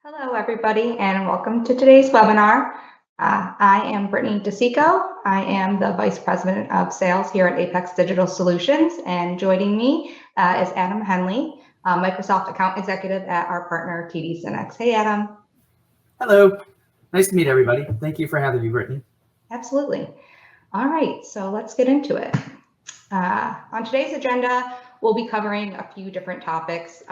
Hello, everybody, and welcome to today's webinar. I am Brittany DeSico. I am the Vice President of Sales here at Apex Digital Solutions, and joining me is Adam Henley, Microsoft Account Executive at our partner TD SYNNEX. Hey, Adam. Hello. Nice to meet everybody. Thank you for having me, Brittany. Absolutely. All right, so let's get into it. On today's agenda, we'll be covering a few different topics,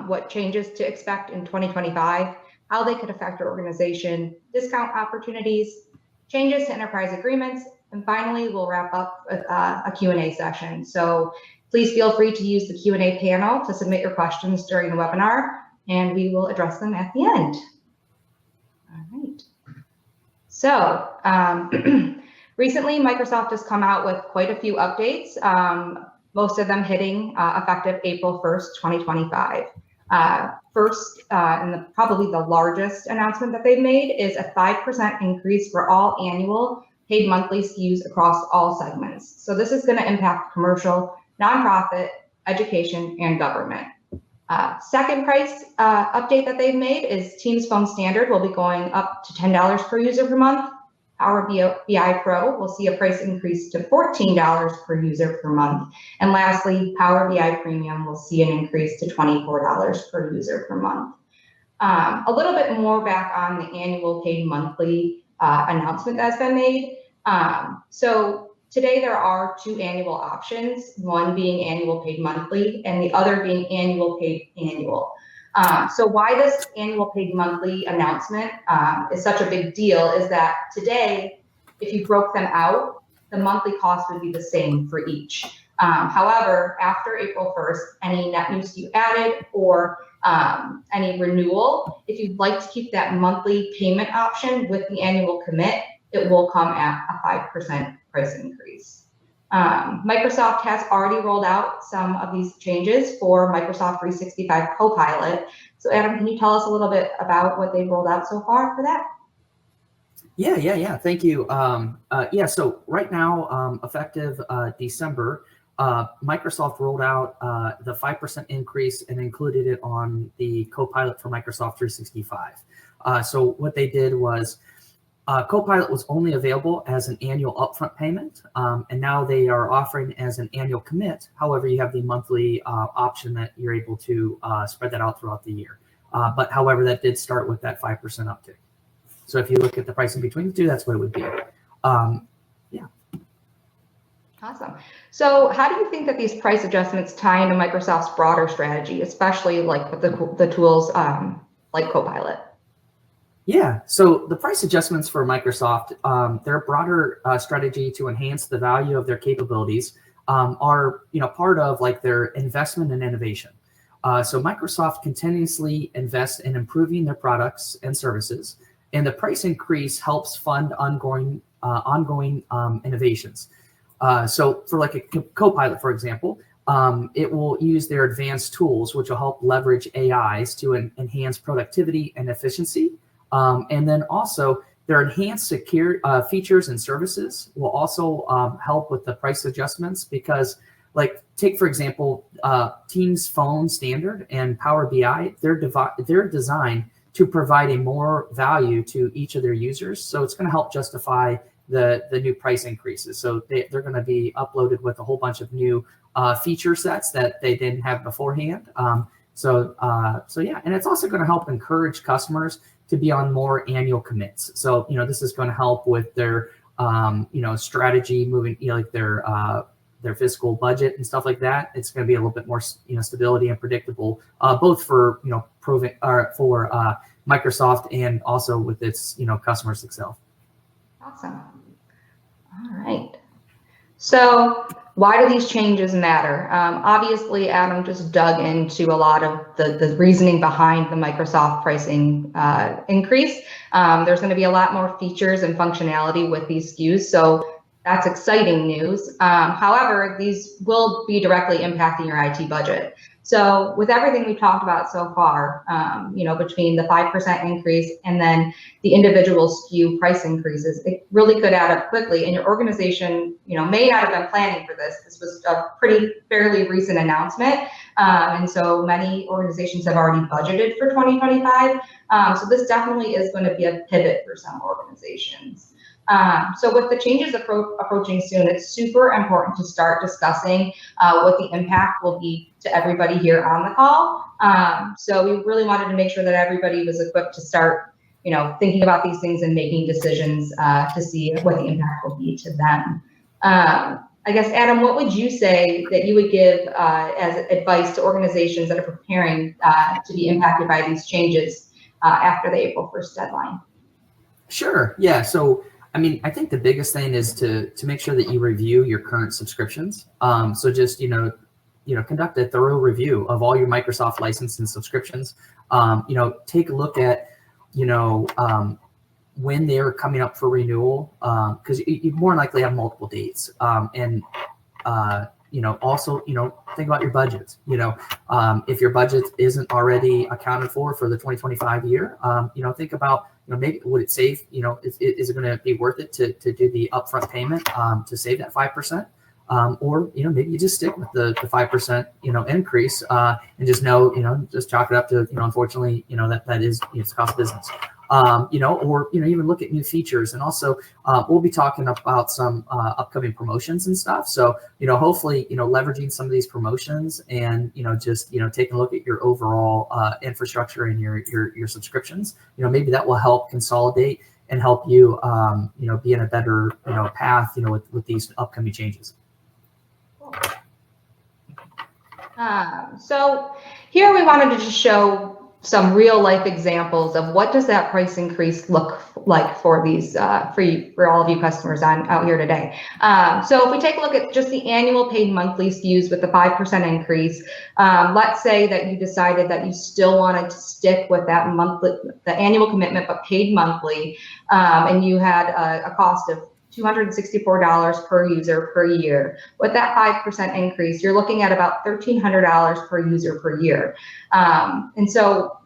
what changes to expect in 2025, how they could affect your organization, discount opportunities, changes to enterprise agreements, and finally, we'll wrap up with a Q&A session. So please feel free to use the Q&A panel to submit your questions during the webinar, and we will address them at the end. All right. So recently, Microsoft has come out with quite a few updates, most of them hitting effective April 1st, 2025. First, and probably the largest announcement that they've made is a 5% increase for all annual paid monthly SKUs across all segments. So this is going to impact commercial, nonprofit, education, and government. Second price update that they've made is Teams Phone Standard will be going up to $10 per user per month. Power BI Pro will see a price increase to $14 per user per month. And lastly, Power BI Premium will see an increase to $24 per user per month. A little bit more back on the annual paid monthly announcement that's been made. So today there are two annual options, one being annual paid monthly and the other being annual paid annual. So why this annual paid monthly announcement is such a big deal is that today, if you broke them out, the monthly cost would be the same for each. However, after April 1st, any net new SKU added or any renewal, if you'd like to keep that monthly payment option with the annual commit, it will come at a 5% price increase. Microsoft has already rolled out some of these changes for Microsoft 365 Copilot. So Adam, can you tell us a little bit about what they've rolled out so far for that? Yeah. Thank you. So right now, effective December, Microsoft rolled out the 5% increase and included it on the Copilot for Microsoft 365. So what they did was Copilot was only available as an annual upfront payment, and now they are offering as an annual commit. However, you have the monthly option that you're able to spread that out throughout the year. But however, that did start with that 5% uptick. So if you look at the price in between the two, that's what it would be. Yeah. Awesome. So how do you think that these price adjustments tie into Microsoft's broader strategy, especially like with the tools like Copilot? Yeah, so the price adjustments for Microsoft, their broader strategy to enhance the value of their capabilities are, part of like their investment in innovation. So Microsoft continuously invests in improving their products and services, and the price increase helps fund ongoing innovations. So for like a Copilot, for example, it will use their advanced tools, which will help leverage AIs to enhance productivity and efficiency. And then also their enhanced secure features and services will also help with the price adjustments because, like, take for example, Teams Phone Standard and Power BI, they're designed to provide a more value to each of their users. So it's going to help justify the new price increases. So they're going to be uploaded with a whole bunch of new feature sets that they didn't have beforehand. So yeah, and it's also going to help encourage customers to be on more annual commits. So, this is going to help with their, strategy moving, like their fiscal budget and stuff like that. It's going to be a little bit more, stability and predictable, both for, for Microsoft and also with its, customers itself. Awesome. All right. So why do these changes matter? Obviously, Adam just dug into a lot of the reasoning behind the Microsoft pricing increase. There's going to be a lot more features and functionality with these SKUs, so that's exciting news. However, these will be directly impacting your IT budget. So with everything we've talked about so far, between the 5% increase and then the individual SKU price increases, it really could add up quickly. And your organization, may not have been planning for this. This was a fairly recent announcement. And so many organizations have already budgeted for 2025. So this definitely is going to be a pivot for some organizations. So with the changes approaching soon, it's super important to start discussing what the impact will be to everybody here on the call. So we really wanted to make sure that everybody was equipped to start, thinking about these things and making decisions to see what the impact will be to them. I guess, Adam, what would you say that you would give as advice to organizations that are preparing to be impacted by these changes after the April 1st deadline? Sure. Yeah. So, I think the biggest thing is to make sure that you review your current subscriptions. So just, conduct a thorough review of all your Microsoft license and subscriptions. Take a look at, when they're coming up for renewal, because you more likely have multiple dates. Also, think about your budgets. If your budget isn't already accounted for the 2025 year, think about, maybe would it save, is it going to be worth it to do the upfront payment to save that 5%? Or, maybe you just stick with the 5%, increase and just just chalk it up to, unfortunately, that is, it's cost of business. Or even look at new features. And also, we'll be talking about some upcoming promotions and stuff. So, hopefully, leveraging some of these promotions and, just, taking a look at your overall infrastructure and your subscriptions, maybe that will help consolidate and help you, be in a better, path, with these upcoming changes. So here we wanted to just show some real life examples of what does that price increase look like for these for all of you customers out here today. So if we take a look at just the annual paid monthly SKUs with the 5% increase, let's say that you decided that you still wanted to stick with that the annual commitment but paid monthly, and you had a cost of $264 per user per year. With that 5% increase, you're looking at about $1,300 per user per year. And so,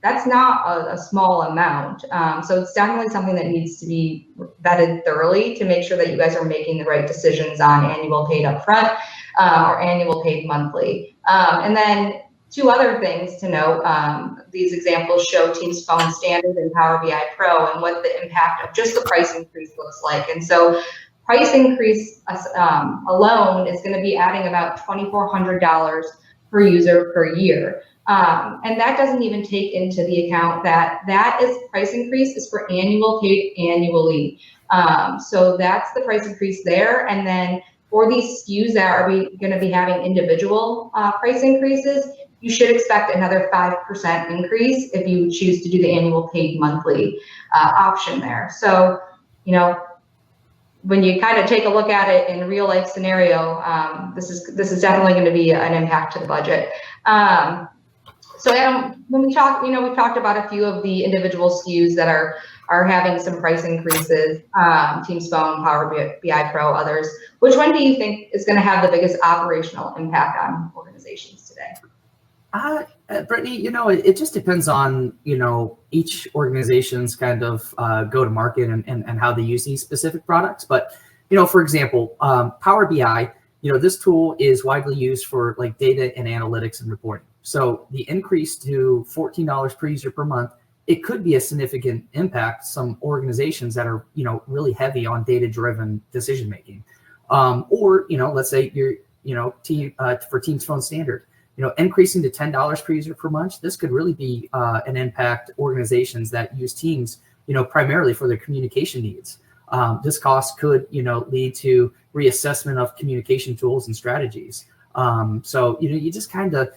that's not a small amount. So it's definitely something that needs to be vetted thoroughly to make sure that you guys are making the right decisions on annual paid upfront or annual paid monthly. And then two other things to note, these examples show Teams Phone Standard and Power BI Pro and what the impact of just the price increase looks like. And so price increase alone is going to be adding about $2,400 per user per year. And that doesn't even take into the account that is price increase is for annual paid annually. So that's the price increase there. And then for these SKUs that are going to be having individual price increases, you should expect another 5% increase if you choose to do the annual paid monthly option there. So, when you kind of take a look at it in a real life scenario, this is definitely going to be an impact to the budget. So Adam, when we talk, we've talked about a few of the individual SKUs that are having some price increases, Teams Phone, Power BI Pro, others. Which one do you think is going to have the biggest operational impact on organizations today? Brittany, it just depends on, each organization's kind of go-to-market and how they use these specific products. But, for example, Power BI, this tool is widely used for like data and analytics and reporting. So the increase to $14 per user per month, it could be a significant impact some organizations that are, really heavy on data-driven decision-making. Or, let's say you're, for Teams Phone Standard, increasing to $10 per user per month, this could really be an impact organizations that use Teams, primarily for their communication needs. This cost could, lead to reassessment of communication tools and strategies. So, you just kind of,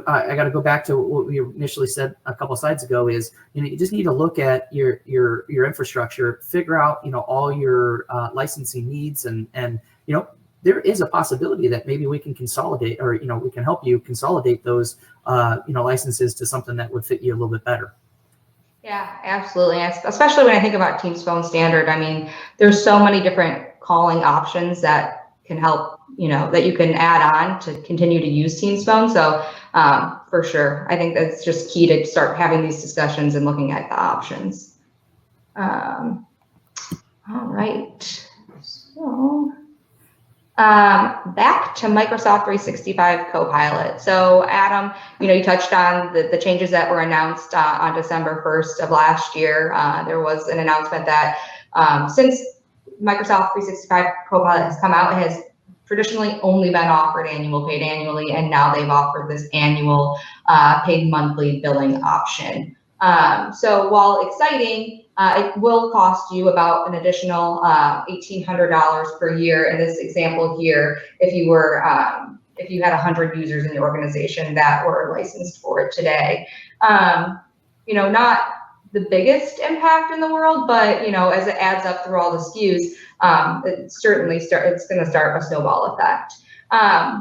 I got to go back to what we initially said a couple of slides ago is, you just need to look at your infrastructure, figure out, all your licensing needs and there is a possibility that maybe we can consolidate or, we can help you consolidate those, licenses to something that would fit you a little bit better. Yeah, absolutely. Especially when I think about Teams Phone Standard. I mean, there's so many different calling options that can help, that you can add on to continue to use Teams Phone. So for sure, I think that's just key to start having these discussions and looking at the options. All right. So back to Microsoft 365 Copilot. So Adam, you touched on the changes that were announced on December 1st of last year. There was an announcement that since Microsoft 365 Copilot has come out, it has traditionally only been offered paid annually, and now they've offered this annual paid monthly billing option. So while exciting, it will cost you about an additional $1,800 per year in this example here if you had 100 users in the organization that were licensed for it today. Not the biggest impact in the world, but as it adds up through all the SKUs, it's going to start a snowball effect.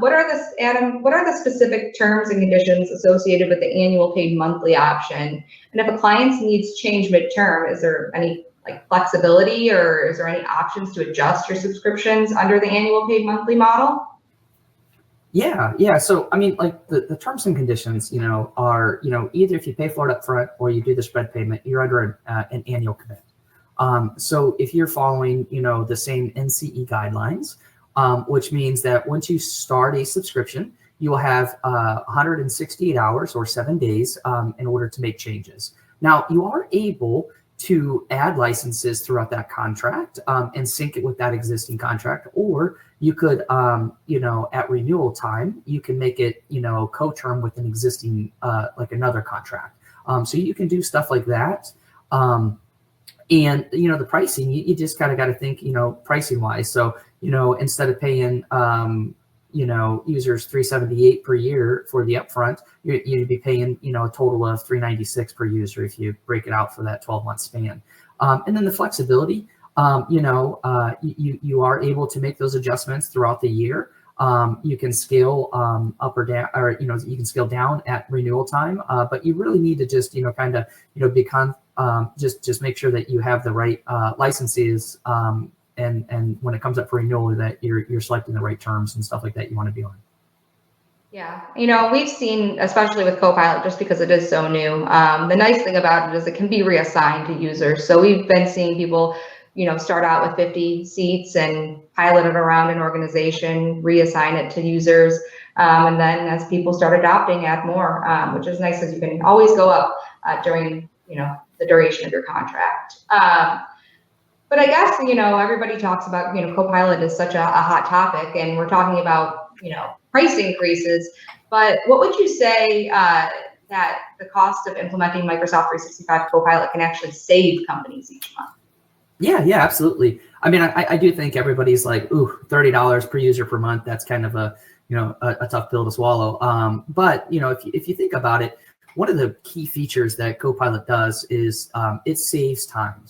What are the specific terms and conditions associated with the annual paid monthly option? And if a client's needs change midterm, is there any flexibility, or is there any options to adjust your subscriptions under the annual paid monthly model? Yeah. So, the terms and conditions, are, either if you pay for it up front or you do the spread payment, you're under an annual commit. So if you're following, the same NCE guidelines, which means that once you start a subscription, you will have 168 hours or 7 days in order to make changes. Now, you are able to add licenses throughout that contract and sync it with that existing contract, or you could, at renewal time, you can make it, co-term with an existing, another contract. So you can do stuff like that. And, the pricing, you just kind of got to think, pricing wise. So, instead of paying, users $378 per year for the upfront, you'd be paying, a total of $396 per user if you break it out for that 12-month span. And then the flexibility, you are able to make those adjustments throughout the year. You can scale up or down, or you can scale down at renewal time. But you really need to just just make sure that you have the right licenses. And when it comes up for renewal, that you're selecting the right terms and stuff like that you want to be on. Yeah, we've seen, especially with Copilot, just because it is so new, the nice thing about it is it can be reassigned to users. So we've been seeing people, start out with 50 seats and pilot it around an organization, reassign it to users. And then as people start adopting, add more, which is nice because you can always go up during, the duration of your contract. But I guess, everybody talks about, Copilot is such a hot topic, and we're talking about, price increases. But what would you say that the cost of implementing Microsoft 365 Copilot can actually save companies each month? Yeah, absolutely. I do think everybody's like, ooh, $30 per user per month. That's kind of a tough pill to swallow. But, if you think about it, one of the key features that Copilot does is it saves time.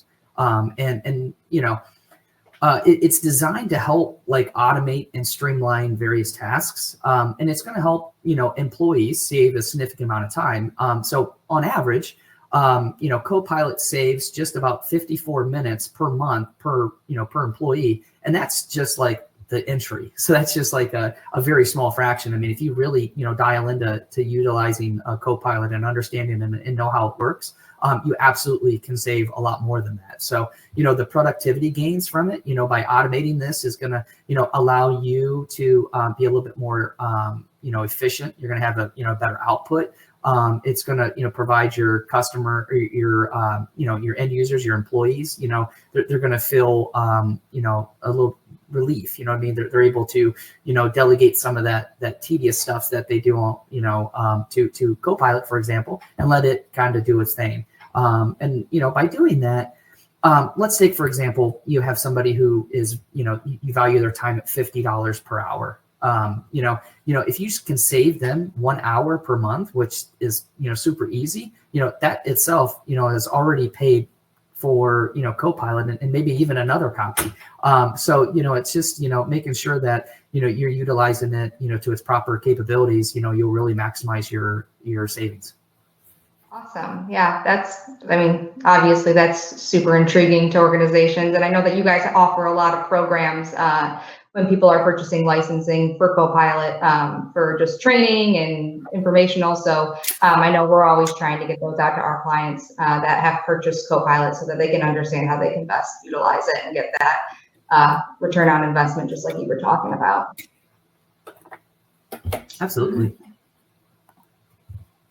It's designed to help automate and streamline various tasks. And it's going to help, employees save a significant amount of time. So on average, Copilot saves just about 54 minutes per month per employee. And that's just the entry. So that's just a very small fraction. If you really, dial into utilizing a Copilot and understanding and know how it works, you absolutely can save a lot more than that. So, the productivity gains from it, by automating this is going to, allow you to be a little bit more, efficient. You're going to have a, better output. It's going to, provide your customer, or your end users, your employees, they're going to feel, a little relief. They're able to, delegate some of that tedious stuff that they do, to Copilot, for example, and let it kind of do its thing. And by doing that, let's take, for example, you have somebody who is, you value their time at $50 per hour. If you can save them 1 hour per month, which is, super easy, that itself, is already paid for, Copilot and maybe even another copy. So, it's just, making sure that, you're utilizing it, to its proper capabilities, you'll really maximize your savings. Awesome. Yeah, obviously that's super intriguing to organizations. And I know that you guys offer a lot of programs when people are purchasing licensing for Copilot for just training and informational. So I know we're always trying to get those out to our clients that have purchased Copilot so that they can understand how they can best utilize it and get that return on investment, just like you were talking about. Absolutely.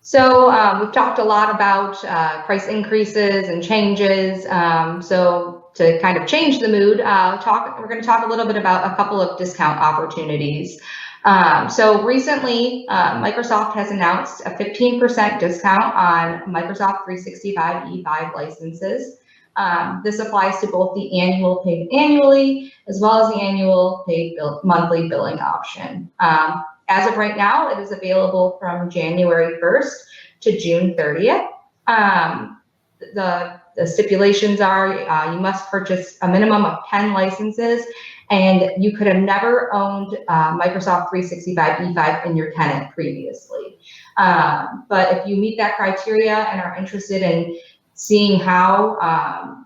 So we've talked a lot about price increases and changes. So to kind of change the mood, we're going to talk a little bit about a couple of discount opportunities. So recently, Microsoft has announced a 15% discount on Microsoft 365 E5 licenses. This applies to both the annual paid annually as well as the annual paid monthly billing option. As of right now, it is available from January 1st to June 30th. The stipulations are you must purchase a minimum of 10 licenses, and you could have never owned Microsoft 365 E5 in your tenant previously. But if you meet that criteria and are interested in seeing how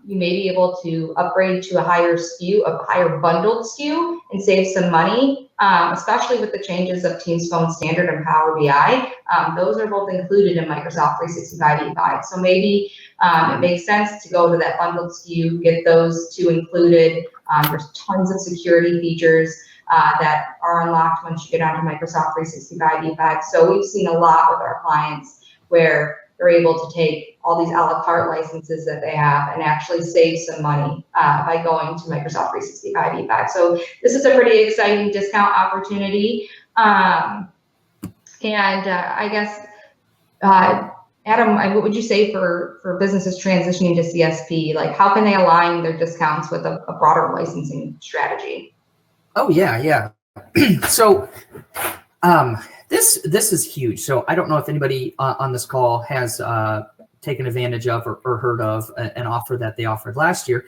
you may be able to upgrade to a higher SKU, a higher bundled SKU, and save some money, especially with the changes of Teams Phone Standard and Power BI. Those are both included in Microsoft 365 E5. So maybe it makes sense to go to that bundled SKU, get those two included. There's tons of security features that are unlocked once you get onto Microsoft 365 E5. So we've seen a lot with our clients where they're able to take all these a la carte licenses that they have and actually save some money by going to Microsoft 365 E5. So this is a pretty exciting discount opportunity. I guess, Adam, what would you say for businesses transitioning to CSP? Like, how can they align their discounts with a broader licensing strategy? Oh, yeah. So this is huge. So I don't know if anybody on this call has taken advantage of or heard of an offer that they offered last year.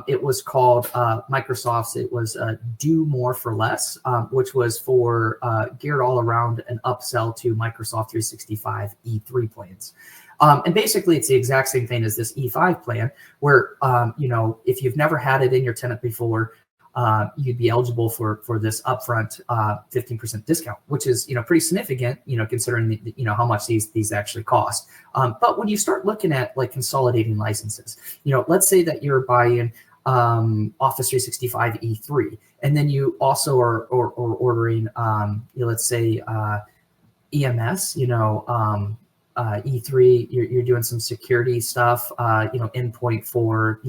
It was called Microsoft's. It was Do More for Less, which was for geared all around an upsell to Microsoft 365 E3 plans. And basically, it's the exact same thing as this E5 plan, where if you've never had it in your tenant before, you'd be eligible for this upfront 15% discount, which is pretty significant, considering how much these actually cost. But when you start looking at like consolidating licenses, let's say that you're buying Office 365 E3, and then you also are ordering let's say EMS, E3, you're doing some security stuff, endpoint for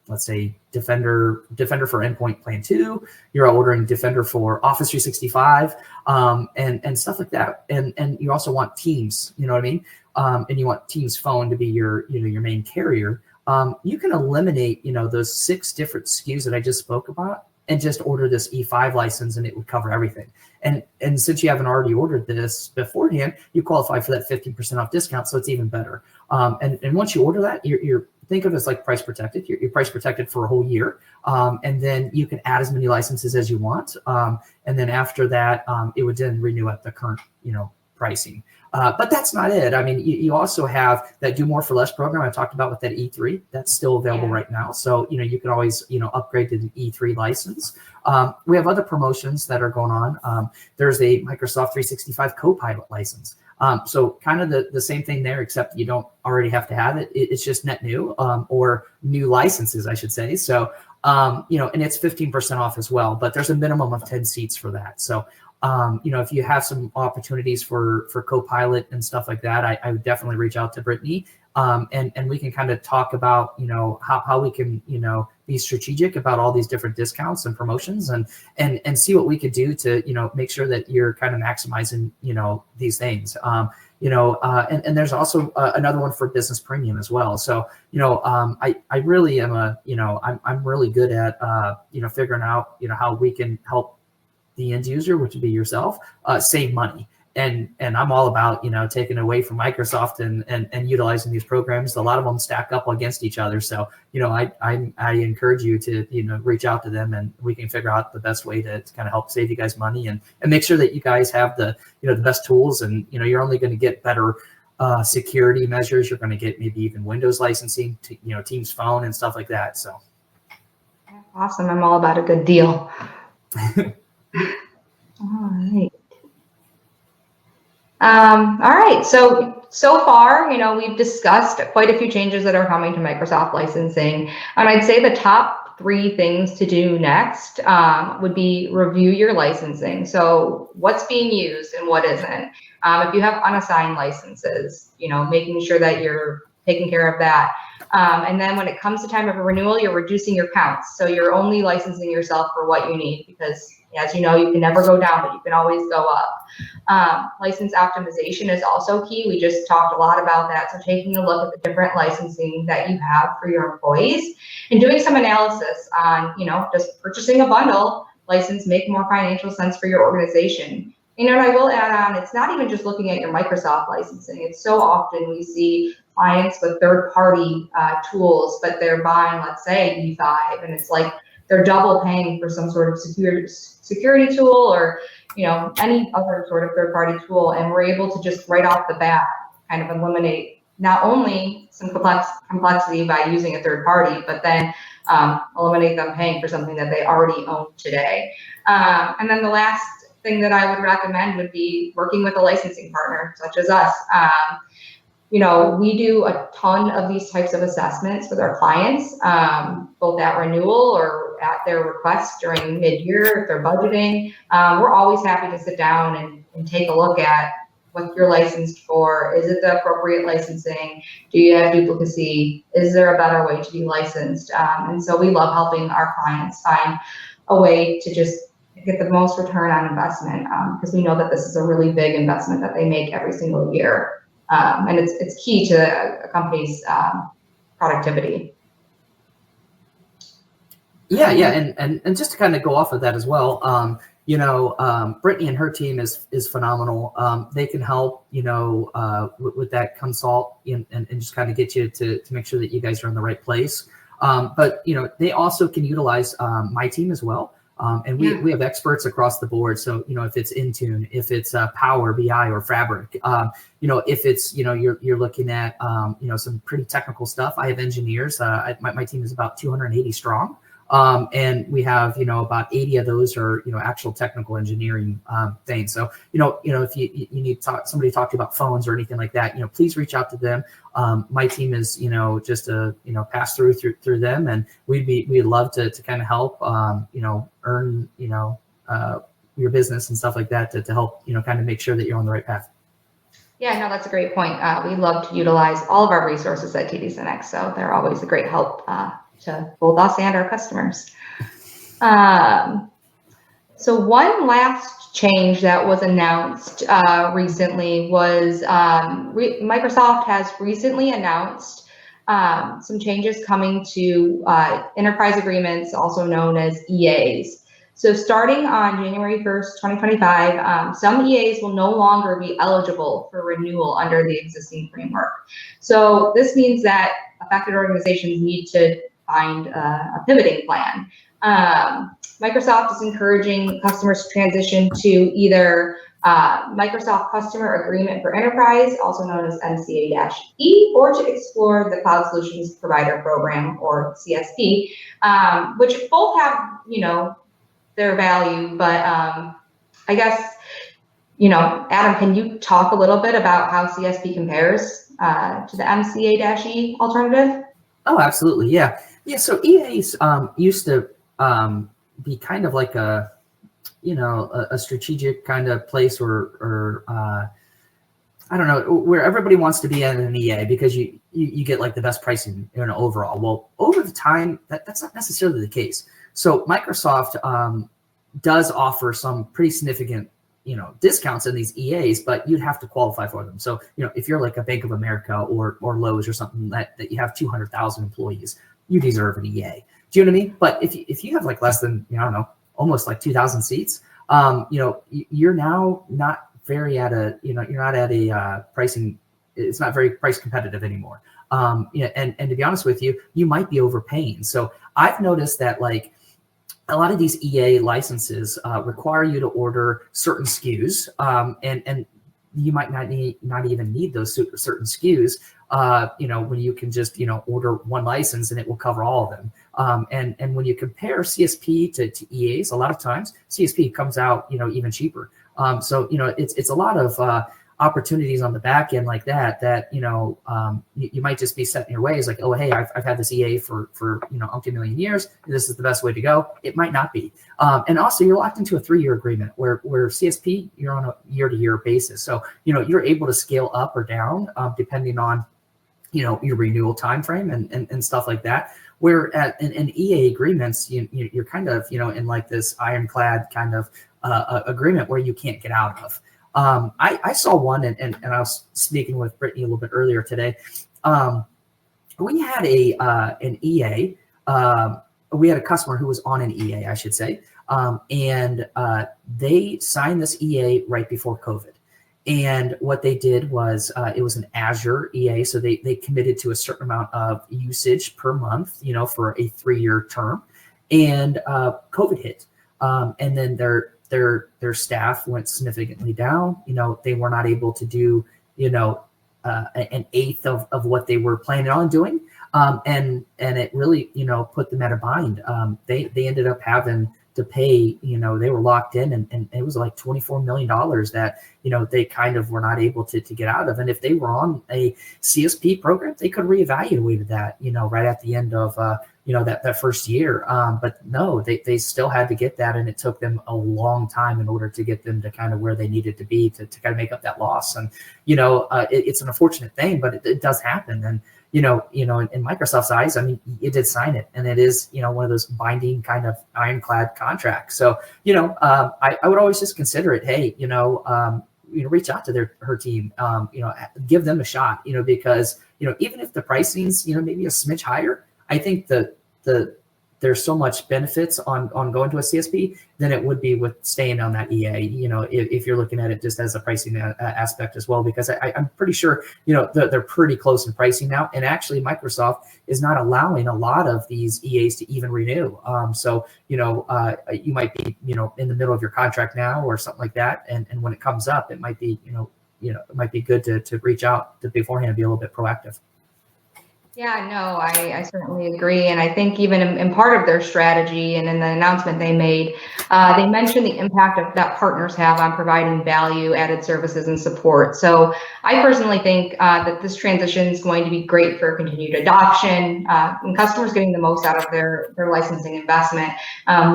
let's say Defender for Endpoint Plan 2, you're ordering Defender for Office 365, and stuff like that. And you also want Teams, you know what I mean? And you want Teams Phone to be your main carrier. You can eliminate, those 6 different SKUs that I just spoke about and just order this E5 license, and it would cover everything. And since you haven't already ordered this beforehand, you qualify for that 15% off discount. So it's even better. And once you order that, you're think of it as like price protected. You're price protected for a whole year. And then you can add as many licenses as you want. And then after that, it would then renew at the current, pricing. But that's not it. I mean, you also have that Do More for Less program I talked about with that E3. That's still available right now. So, you can always, upgrade to the E3 license. We have other promotions that are going on. There's a Microsoft 365 Copilot license. So kind of the same thing there, except you don't already have to have it. It's just net new, or new licenses, I should say. So, and it's 15% off as well, but there's a minimum of 10 seats for that. So, if you have some opportunities for Copilot and stuff like that, I would definitely reach out to Brittany, and we can kind of talk about, how we can, be strategic about all these different discounts and promotions and see what we could do to, make sure that you're kind of maximizing, these things. And there's also another one for business premium as well. So, I really am I'm really good at, figuring out, how we can help the end user, which would be yourself, save money. And I'm all about, taking away from Microsoft and utilizing these programs. A lot of them stack up against each other. So, I encourage you to, reach out to them, and we can figure out the best way to kind of help save you guys money and make sure that you guys have the, the best tools. And, you're only going to get better security measures. You're going to get maybe even Windows licensing, Teams Phone and stuff like that. So. Awesome. I'm all about a good deal. All right. All right. So far, we've discussed quite a few changes that are coming to Microsoft licensing. And I'd say the top 3 things to do next would be review your licensing. So what's being used and what isn't. If you have unassigned licenses, making sure that you're taking care of that. And then when it comes to time of a renewal, you're reducing your counts. So you're only licensing yourself for what you need because, as you know, you can never go down, but you can always go up. License optimization is also key. We just talked a lot about that. So taking a look at the different licensing that you have for your employees and doing some analysis on, does purchasing a bundle license make more financial sense for your organization? And I will add on, it's not even just looking at your Microsoft licensing. It's so often we see clients with third-party tools, but they're buying, let's say, E5, and it's like they're double paying for some sort of security tool or any other sort of third-party tool, and we're able to just right off the bat kind of eliminate not only some complexity by using a third party, but then eliminate them paying for something that they already own today. And then the last thing that I would recommend would be working with a licensing partner, such as us. We do a ton of these types of assessments with our clients, both at renewal or at their request during mid-year if they're budgeting. We're always happy to sit down and take a look at what you're licensed for. Is it the appropriate licensing? Do you have duplicacy? Is there a better way to be licensed? And so we love helping our clients find a way to just get the most return on investment because we know that this is a really big investment that they make every single year. And it's key to a company's productivity. Yeah, and just to kind of go off of that as well, Brittany and her team is phenomenal. They can help, with that consult and just kind of get you to make sure that you guys are in the right place. But they also can utilize my team as well. And we have experts across the board. So, if it's Intune, if it's Power BI or Fabric, if it's, you're looking at, some pretty technical stuff. I have engineers. My team is about 280 strong. And we have, about 80 of those are, actual technical engineering things. So, if you need somebody to talk to you about phones or anything like that, please reach out to them. My team is, just a, pass through them, and we'd love to kind of help, earn, your business and stuff like that to help, kind of make sure that you're on the right path. Yeah, no, that's a great point. We love to utilize all of our resources at TD SYNNEX, so they're always a great help to both us and our customers. So one last change that was announced recently was Microsoft has recently announced some changes coming to enterprise agreements, also known as EAs. So starting on January 1st, 2025, some EAs will no longer be eligible for renewal under the existing framework. So this means that affected organizations need to find a pivoting plan. Microsoft is encouraging customers to transition to either Microsoft Customer Agreement for Enterprise, also known as MCA-E, or to explore the Cloud Solutions Provider Program, or CSP, which both have, their value. But I guess, Adam, can you talk a little bit about how CSP compares to the MCA-E alternative? Oh, absolutely. Yeah. So EAs used to be kind of like a strategic kind of place or I don't know, where everybody wants to be at an EA because you get like the best pricing overall. Well, over the time, that's not necessarily the case. So Microsoft does offer some pretty significant discounts in these EAs, but you'd have to qualify for them. So, if you're like a Bank of America or Lowe's or something that you have 200,000 employees, you deserve an EA. Do you know what I mean? But if you have like less than, I don't know, almost like 2,000 seats, you're now not very at a, you're not at a pricing, it's not very price competitive anymore. And to be honest with you, you might be overpaying. So I've noticed that like, a lot of these EA licenses require you to order certain SKUs, and you might not even need those certain SKUs, when you can just, order one license and it will cover all of them. And when you compare CSP to EAs, a lot of times CSP comes out, even cheaper. So, it's a lot of opportunities on the back end like that, you might just be set in your ways like, oh, hey, I've had this EA for umpteen million years. This is the best way to go. It might not be. And also you're locked into a 3-year agreement where CSP, you're on a year-to-year basis. So, you're able to scale up or down depending on, your renewal time frame and stuff like that. Where in EA agreements, you're kind of, in like this ironclad kind of agreement where you can't get out of. I saw one, and I was speaking with Brittany a little bit earlier today. We had an EA. We had a customer who was on an EA, I should say, and they signed this EA right before COVID. And what they did was it was an Azure EA, so they committed to a certain amount of usage per month, for a 3-year term. And COVID hit, and then their staff went significantly down. They were not able to do, an eighth of what they were planning on doing. And it really, put them at a bind. They ended up having to pay, they were locked in, and it was like $24 million that, they kind of were not able to get out of. And if they were on a CSP program, they could reevaluate that, right at the end of, that first year. But no, they still had to get that. And it took them a long time in order to get them to kind of where they needed to be to kind of make up that loss. And, it's an unfortunate thing, but it does happen. And, in Microsoft's eyes, I mean, it did sign it, and it is, one of those binding kind of ironclad contracts. So, I would always just consider it, hey, reach out to her team, give them a shot, because, even if the pricing's, maybe a smidge higher, I think there's so much benefits on going to a CSP than it would be with staying on that EA, if you're looking at it just as a pricing aspect as well, because I'm pretty sure, they're pretty close in pricing now. And actually Microsoft is not allowing a lot of these EAs to even renew. So, you might be, in the middle of your contract now or something like that. And when it comes up, it might be, it might be good to reach out to beforehand and be a little bit proactive. Yeah, no, I certainly agree. And I think even in part of their strategy and in the announcement they made, they mentioned the impact that partners have on providing value added services and support. So I personally think that this transition is going to be great for continued adoption and customers getting the most out of their licensing investment.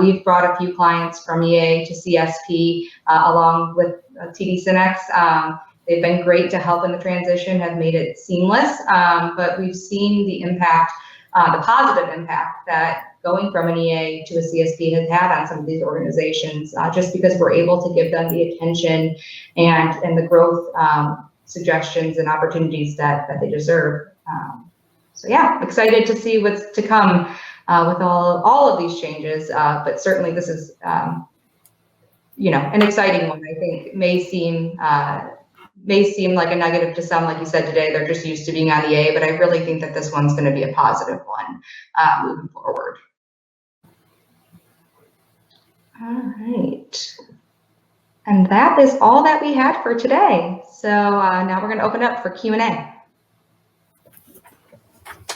We've brought a few clients from EA to CSP along with TD SYNNEX. They've been great to help in the transition, have made it seamless, but we've seen the impact, the positive impact that going from an EA to a CSP has had on some of these organizations, just because we're able to give them the attention and the growth suggestions and opportunities that they deserve. So yeah, excited to see what's to come with all of these changes, but certainly this is, an exciting one. I think may seem like a negative to some, like you said today, they're just used to being on EA, but I really think that this one's going to be a positive one moving forward. All right. And that is all that we had for today. So now we're going to open up for Q&A.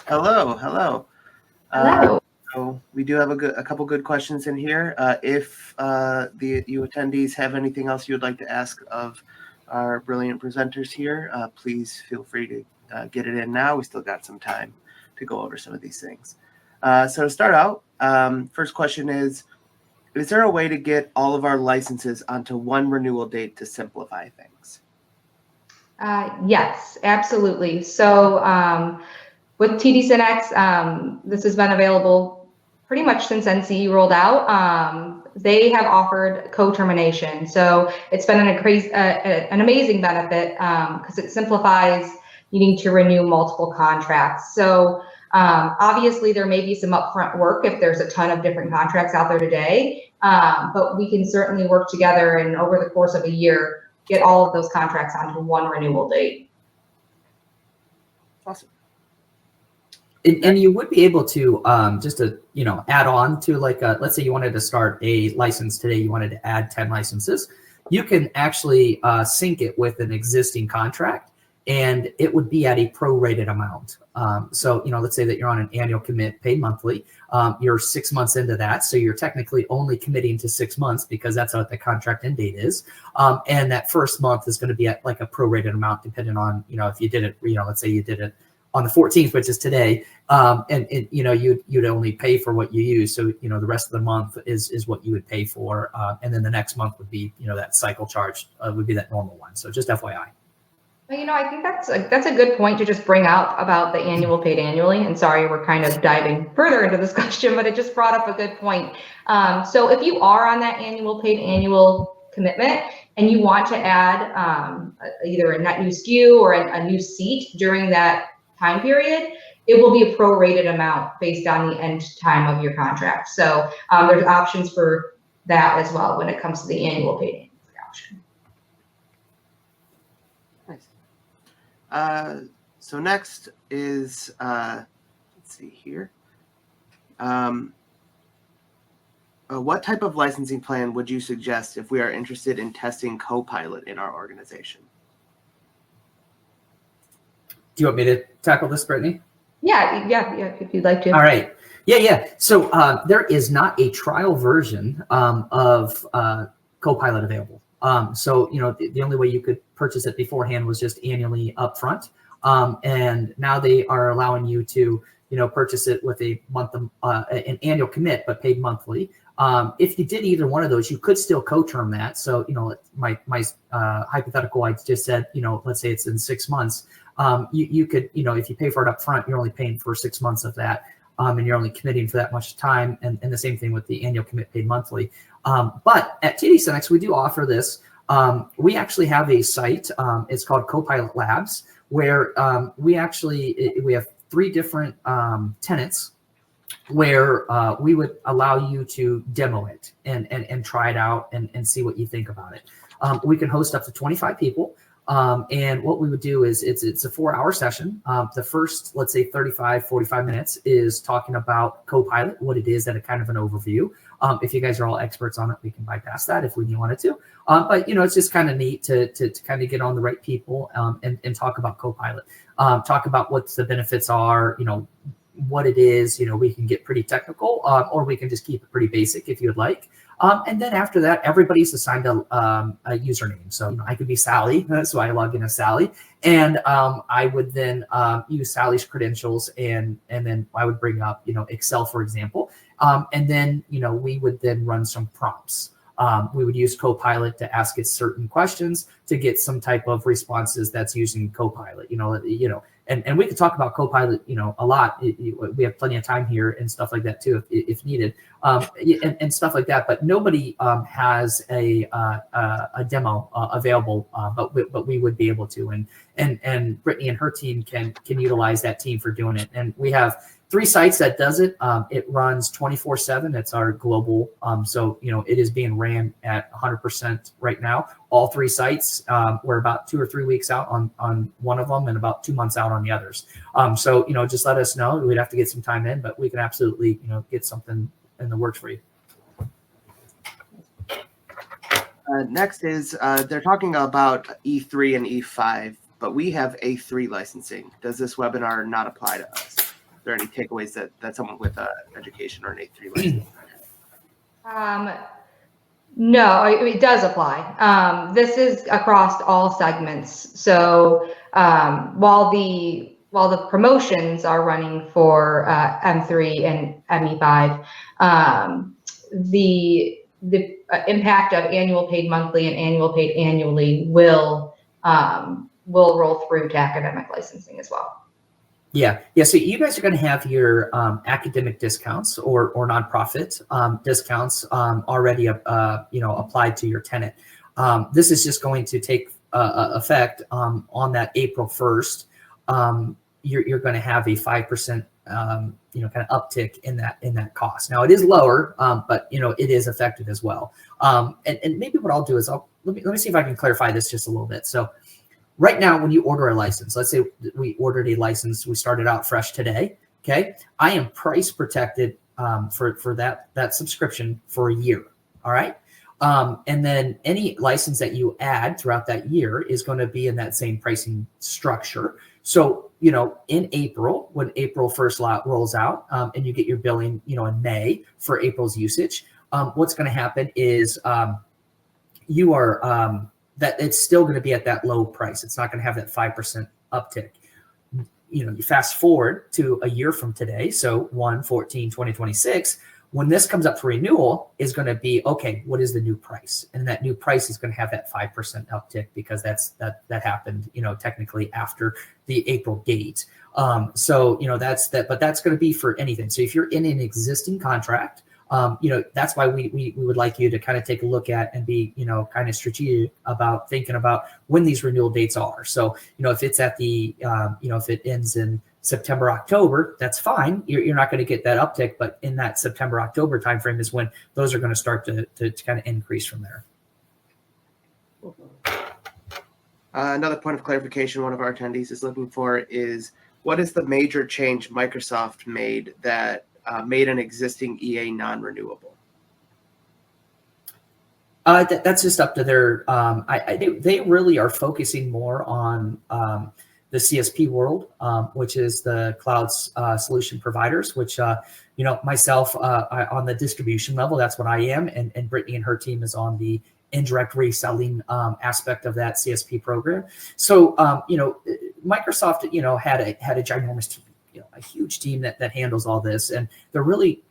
Hello. Hello. So we do have a couple good questions in here. If you attendees have anything else you would like to ask of our brilliant presenters here, please feel free to get it in now. We still got some time to go over some of these things. So to start out, first question is there a way to get all of our licenses onto one renewal date to simplify things? Yes, absolutely. So with TD SYNNEX, this has been available pretty much since NCE rolled out. They have offered co-termination. So it's been an amazing benefit because it simplifies needing to renew multiple contracts. So obviously there may be some upfront work if there's a ton of different contracts out there today, but we can certainly work together and over the course of a year, get all of those contracts onto one renewal date. Awesome. And you would be able to just to add on to, like let's say you wanted to start a license today, you wanted to add 10 licenses, you can actually sync it with an existing contract, and it would be at a prorated amount. So, let's say that you're on an annual commit paid monthly. You're 6 months into that. So you're technically only committing to 6 months because that's what the contract end date is. And that first month is going to be at like a prorated amount, depending on, if you did it, let's say you did it on the 14th, which is today, and you'd only pay for what you use. So, the rest of the month is what you would pay for. And then the next month would be, that cycle charge would be that normal one. So just FYI. Well, I think that's a good point to just bring out about the annual paid annually. And sorry, we're kind of diving further into this question, but it just brought up a good point. So if you are on that annual paid annual commitment and you want to add either a net new SKU or a new seat during that time period, it will be a prorated amount based on the end time of your contract. So there's options for that as well when it comes to the annual paid annually option. So next is, let's see here. What type of licensing plan would you suggest if we are interested in testing Copilot in our organization? Do you want me to tackle this, Brittany? Yeah, if you'd like to. All right. Yeah. So there is not a trial version of Copilot available. So, the only way you could purchase it beforehand was just annually upfront. And now they are allowing you to, purchase it with a month, an annual commit, but paid monthly. If you did either one of those, you could still co-term that. So, my hypothetical, I just said, let's say it's in 6 months. You could, if you pay for it upfront, you're only paying for 6 months of that. And you're only committing for that much time. And the same thing with the annual commit paid monthly. But at TD SYNNEX, we do offer this. We actually have a site. It's called Copilot Labs, where we have 3 different tenants where we would allow you to demo it and try it out and see what you think about it. We can host up to 25 people. And what we would do is it's a 4-hour session. The first, let's say 35, 45 minutes is talking about Copilot, what it is at a kind of an overview. If you guys are all experts on it, we can bypass that if we wanted to. But, it's just kind of neat to kind of get on the right people and talk about Copilot, talk about what the benefits are, what it is. We can get pretty technical or we can just keep it pretty basic if you'd like. And then after that, everybody's assigned a username. So I could be Sally, so I log in as Sally, and I would then use Sally's credentials, and then I would bring up Excel, for example, and then we would then run some prompts. We would use Copilot to ask it certain questions to get some type of responses that's using Copilot. And we could talk about Copilot, a lot. We have plenty of time here and stuff like that too, if needed, and stuff like that. But nobody has a demo available, but we would be able to. And Brittany and her team can utilize that team for doing it. And we have 3 sites that does it. It runs 24/7. It's our global. So, it is being ran at 100% right now. All 3 sites. We're about 2 or 3 weeks out on one of them and about 2 months out on the others. So, just let us know. We'd have to get some time in, but we can absolutely, get something in the works for you. Next is they're talking about E3 and E5, but we have A3 licensing. Does this webinar not apply to us? Are there any takeaways that someone with education or an A3 license? No, it does apply. This is across all segments. So while the promotions are running for M3 and ME5, the impact of annual paid monthly and annual paid annually will roll through to academic licensing as well. Yeah. So you guys are going to have your academic discounts or nonprofit discounts already, applied to your tenant. This is just going to take effect on that April 1st. You're going to have a 5%, kind of uptick in that cost. Now it is lower, but it is effective as well. And maybe what I'll do is let me see if I can clarify this just a little bit. So right now, when you order a license, let's say we ordered a license, we started out fresh today. Okay, I am price protected for that subscription for a year. All right. And then any license that you add throughout that year is going to be in that same pricing structure. So, in April, when April 1st rolls out, and you get your billing, in May for April's usage, what's going to happen is you are that it's still going to be at that low price. It's not going to have that 5% uptick. You fast forward to a year from today, so 1/14/2026, when this comes up for renewal, is going to be, okay, what is the new price? And that new price is going to have that 5% uptick, because that happened, technically after the April date. So that's that, but that's going to be for anything. So if you're in an existing contract, that's why we would like you to kind of take a look at and be, kind of strategic about thinking about when these renewal dates are. So, if it's at the, if it ends in September, October, that's fine. You're not going to get that uptick, but in that September, October timeframe is when those are going to start to kind of increase from there. Another point of clarification one of our attendees is looking for is, what is the major change Microsoft made that made an existing EA non-renewable? That's just up to their. They really are focusing more on the CSP world, which is the cloud solution providers. Which myself on the distribution level, that's what I am, and Brittany and her team is on the indirect reselling aspect of that CSP program. So Microsoft had a ginormous team. A huge team that handles all this, and they're really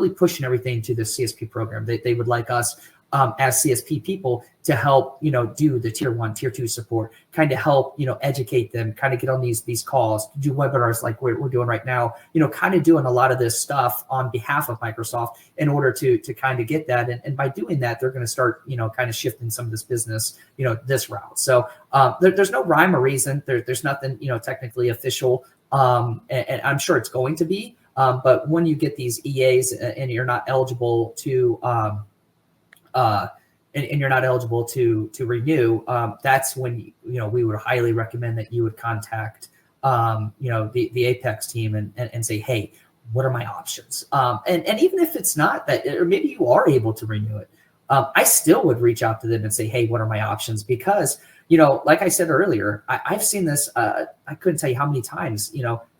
pushing everything to the CSP program. They would like us as CSP people to help do the tier 1, tier 2 support, kind of help educate them, kind of get on these calls, do webinars like we're doing right now, kind of doing a lot of this stuff on behalf of Microsoft in order to kind of get that. And by doing that, they're going to start kind of shifting some of this business this route. So there's no rhyme or reason. There's nothing technically official. And I'm sure it's going to be, but when you get these EAs and you're not eligible to, and you're not eligible to renew, that's when we would highly recommend that you would contact the Apex team and say, hey, what are my options? And even if it's not that, or maybe you are able to renew it, I still would reach out to them and say, hey, what are my options? Because like I said earlier, I've seen this. I couldn't tell you how many times.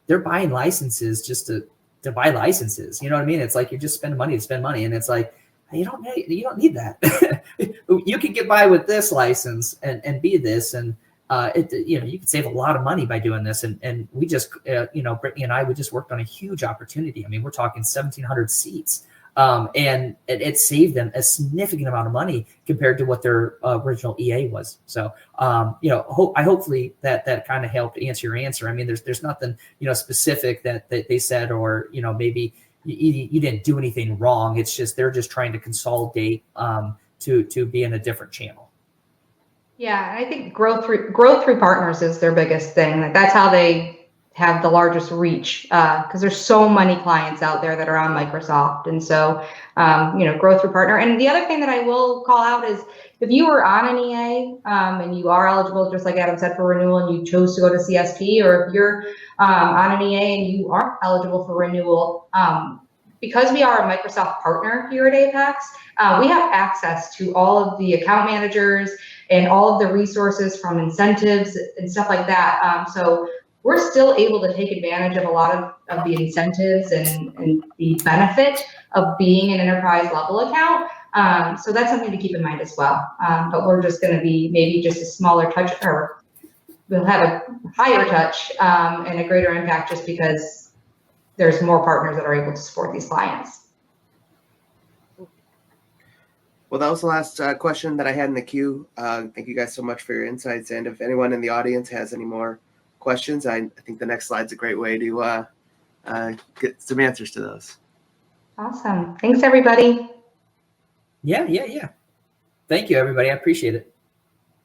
They're buying licenses just to buy licenses. You know what I mean? It's like you're just spending money to spend money, and it's like you don't need that. You can get by with this license and be this, and you can save a lot of money by doing this. And we just Brittany and I, we just worked on a huge opportunity. I mean, we're talking 1,700 seats. And it saved them a significant amount of money compared to what their original EA was. So, hopefully that kind of helped answer your answer. I mean, there's nothing, specific that they said, or, maybe you didn't do anything wrong. It's just, they're just trying to consolidate to be in a different channel. Yeah. I think growth through partners is their biggest thing. Like, that's how they have the largest reach, because there's so many clients out there that are on Microsoft. And so, growth through partner. And the other thing that I will call out is, if you are on an EA and you are eligible, just like Adam said, for renewal, and you chose to go to CSP, or if you're on an EA and you aren't eligible for renewal, because we are a Microsoft partner here at Apex, we have access to all of the account managers and all of the resources from incentives and stuff like that. So we're still able to take advantage of a lot of the incentives and the benefit of being an enterprise level account. So that's something to keep in mind as well. But we're just going to be maybe just a smaller touch, or we'll have a higher touch and a greater impact, just because there's more partners that are able to support these clients. Well, that was the last question that I had in the queue. Thank you guys so much for your insights. And if anyone in the audience has any more questions, I think the next slide's a great way to get some answers to those. Awesome. Thanks, everybody. Yeah. Thank you, everybody. I appreciate it.